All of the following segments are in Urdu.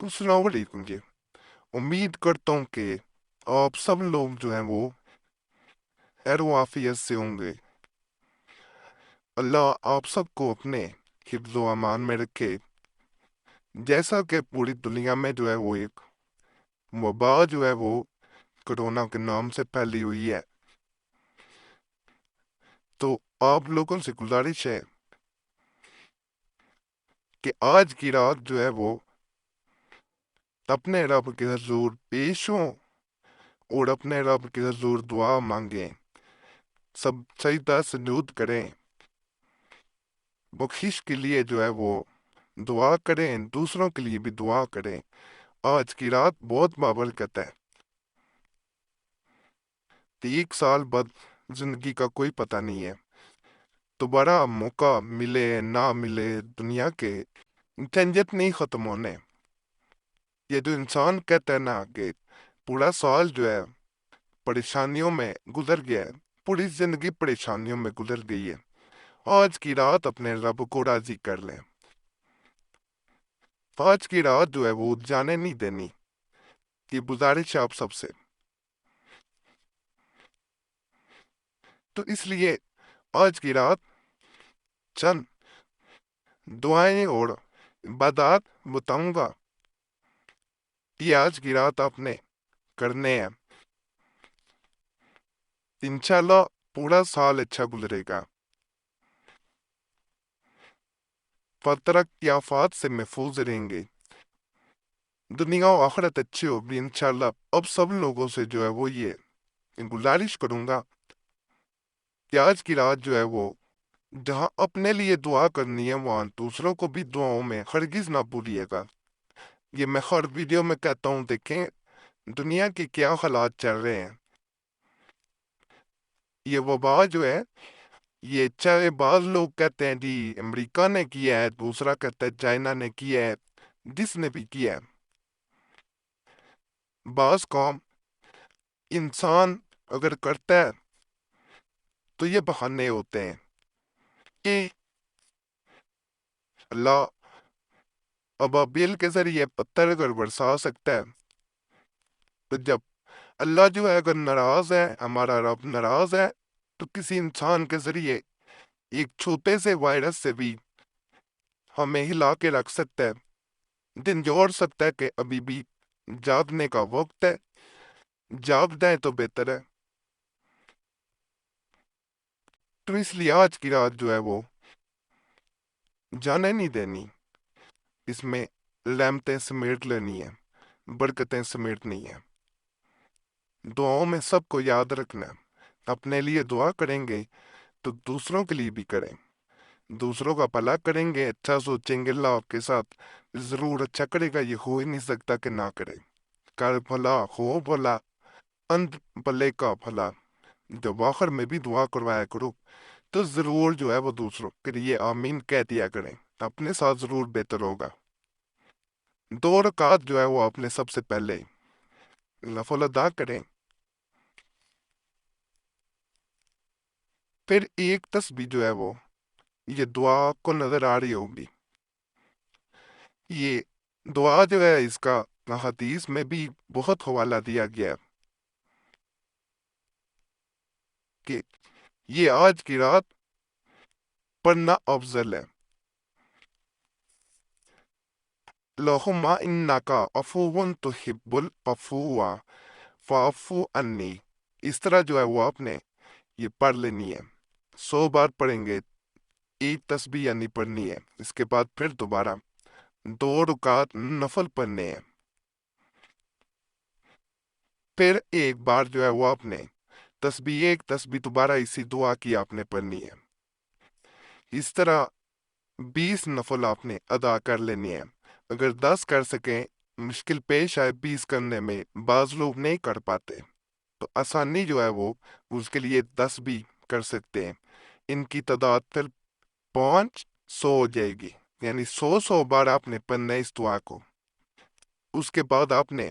السلام علیکم جی۔ امید کرتا ہوں کہ آپ سب لوگ جو ہیں وہ خیر و عافیت سے ہوں گے۔ اللہ آپ سب کو اپنے حفظ و امان میں رکھے۔ جیسا کہ پوری دنیا میں جو ہے وہ ایک وبا جو ہے وہ کرونا کے نام سے پھیلی ہوئی ہے، تو آپ لوگوں سے گزارش ہے کہ آج کی رات جو ہے وہ اپنے رب کے حضور پیش ہوں اور اپنے رب کے حضور دعا مانگیں، سب سجدہ سجود کریں، بخشش کے لیے جو ہے وہ دعا کریں، دوسروں کے لیے بھی دعا کریں۔ آج کی رات بہت بابرکت ہے۔ 1 سال بعد زندگی کا کوئی پتہ نہیں ہے، دوبارہ موقع ملے نہ ملے، دنیا کے جھنجٹ نہیں ختم ہونے۔ یہ جو انسان کہتا ہے نا کہ پورا سال جو ہے پریشانیوں میں گزر گیا ہے، پوری زندگی پریشانیوں میں گزر گئی ہے، آج کی رات اپنے رب کو راضی کر لیں۔ آج کی رات جو ہے وہ جانے نہیں دینی، یہ گزارش ہے آپ سب سے۔ تو اس لیے آج کی رات چند دعائیں اور عبادات بتاؤں گا، یہ آج کی رات آپ نے کرنے ہیں، انشاءاللہ پورا سال اچھا گزرے گا، فطرت کی آفات سے محفوظ رہیں گے، دنیا و آخرت اچھی ہوگی انشاءاللہ۔ اب سب لوگوں سے جو ہے وہ یہ گزارش کروں گا کہ آج کی رات جو ہے وہ جہاں اپنے لیے دعا کرنی ہے وہاں دوسروں کو بھی دعاؤں میں ہرگز نہ بھولیے گا۔ یہ میں ہر ویڈیو میں کہتا ہوں، دیکھیں دنیا کے کیا حالات چل رہے ہیں۔ یہ وبا جو ہے، یہ چاہے بعض لوگ کہتے ہیں جی امریکہ نے کیا ہے، دوسرا کہتا ہے چائنا نے کیا ہے، جس نے بھی کیا ہے، بعض قوم انسان اگر کرتا ہے تو یہ بہانے ہوتے ہیں کہ اللہ ابابیل کے ذریعے پتھر اگر برسا سکتا ہے، تو جب اللہ جو ہے اگر ناراض ہے، ہمارا رب ناراض ہے، تو کسی انسان کے ذریعے ایک چھوٹے سے وائرس سے بھی ہمیں ہلا کے رکھ سکتا ہے، دن جوڑ سکتا ہے کہ ابھی بھی جاگنے کا وقت ہے، جاگ جائیں تو بہتر ہے۔ تو اس لیے آج کی رات جو ہے وہ جانے نہیں دینی، اس میں رحمتیں سمیٹ لینی ہے، برکتیں سمیٹنی ہیں، دعاؤں میں سب کو یاد رکھنا ہے۔ اپنے لیے دعا کریں گے تو دوسروں کے لیے بھی کریں، دوسروں کا بھلا کریں گے، اچھا سوچیں گے، اللہ آپ کے ساتھ ضرور اچھا کرے گا، یہ ہو ہی نہیں سکتا کہ نہ کرے۔ کر بھلا ہو بھلا، اند بھلے کا بھلا، جب آخر میں بھی دعا کروایا کرو تو ضرور جو ہے وہ دوسروں کے لیے آمین کہہ دیا کریں، اپنے ساتھ ضرور بہتر ہوگا۔ 2 رکعت جو ہے وہ اپنے سب سے پہلے نفل ادا کریں، پھر ایک تسبیح جو ہے وہ یہ دعا کو نظر آ رہی ہوگی، یہ دعا جو ہے اس کا حدیث میں بھی بہت حوالہ دیا گیا ہے کہ یہ آج کی رات پڑھنا افضل ہے۔ اللہم انکا عفو تحب العفو فاعف عنی، اس طرح جو ہے وہ آپ نے یہ پڑھ لینی ہے، 100 بار پڑھیں گے، ایک تسبیح یعنی پڑھنی ہے، اس کے بعد پھر دوبارہ 2 رکعت نفل پڑھنے ہیں، پھر ایک بار جو ہے وہ آپ نے ایک تسبیح دوبارہ اسی دعا کی آپ نے پڑھنی ہے، اس طرح 20 نفل آپ نے ادا کر لینے ہیں۔ اگر 10 کر سکیں، مشکل پیش آئے 20 کرنے میں، بعض لوگ نہیں کر پاتے، تو آسانی جو ہے وہ اس کے لیے 10 بھی کر سکتے ہیں، ان کی تعداد پھر 500 ہو جائے گی، یعنی 100 بار آپ نے پڑھنا ہے اس دعا کو۔ اس کے بعد آپ نے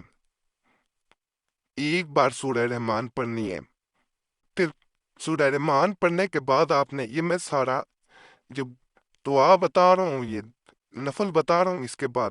ایک بار سورہ رحمان پڑھنی ہے، پھر سورہ رحمان پڑھنے کے بعد آپ نے یہ میں سارا جو دعا بتا رہا ہوں، یہ نفل بتا رہا ہوں، اس کے بعد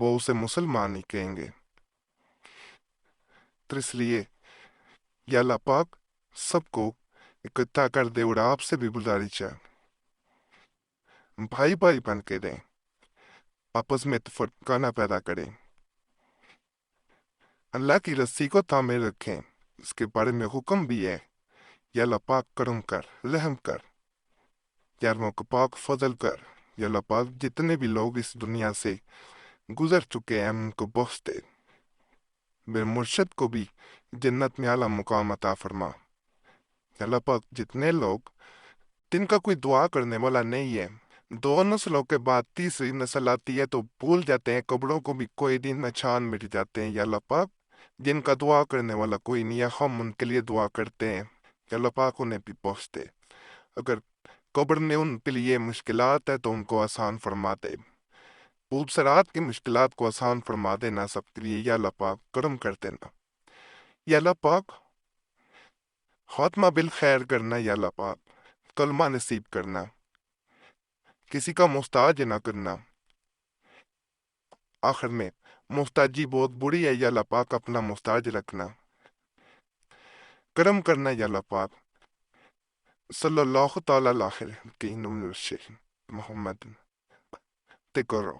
وہ اسے مسلمان نہیں کہیں گے۔ تو اس لیے یا اللہ پاک سب کو اکٹھا کر دے، اور آپ سے بھی گزارش ہے بھائی بھائی بن کے رہیں، آپس میں تفرقہ نہ پیدا کریں، اللہ کی رسی کو تھامے رکھیں۔ اس کے بارے میں حکم بھی ہے، یا اللہ پاک کرم کر، رحم کر، یا اللہ پاک فضل کر، یا اللہ پاک جتنے بھی لوگ اس دنیا سے گزر چکے ہیں ان کو بخش دے، میرے مرشد کو بھی جنت میں اعلیٰ مقام عطا فرما۔ یا اللہ پاک جتنے لوگ جن کا کوئی دعا کرنے والا نہیں ہے، دو نسلوں کے بعد تیسری نسل آتی ہے تو بھول جاتے ہیں، قبروں کو بھی کوئی دن نشان مٹ جاتے ہیں، یا اللہ پاک جن کا دعا کرنے والا کوئی نہیں ہے ہم ان کے لیے دعا کرتے ہیں، یا اللہ پاک انہیں بھی بخش دے۔ اگر قبر میں ان کے لیے مشکلات ہے تو ان کو آسان فرما دے، پوب سرات کی مشکلات کو آسان فرما دینا سب کے لیے، یا اللہ پاک کرم کر دینا، یا اللہ پاک خاتمہ بالخیر کرنا، یا اللہ پاک کلمہ نصیب کرنا، کسی کا محتاج نہ کرنا۔ آخر میں محتاجی بہت بری ہے، یا اللہ پاک اپنا محتاج رکھنا، کرم کرنا، یا اللہ پاک صلی اللہ تعالی علیہ محمد تے کرو۔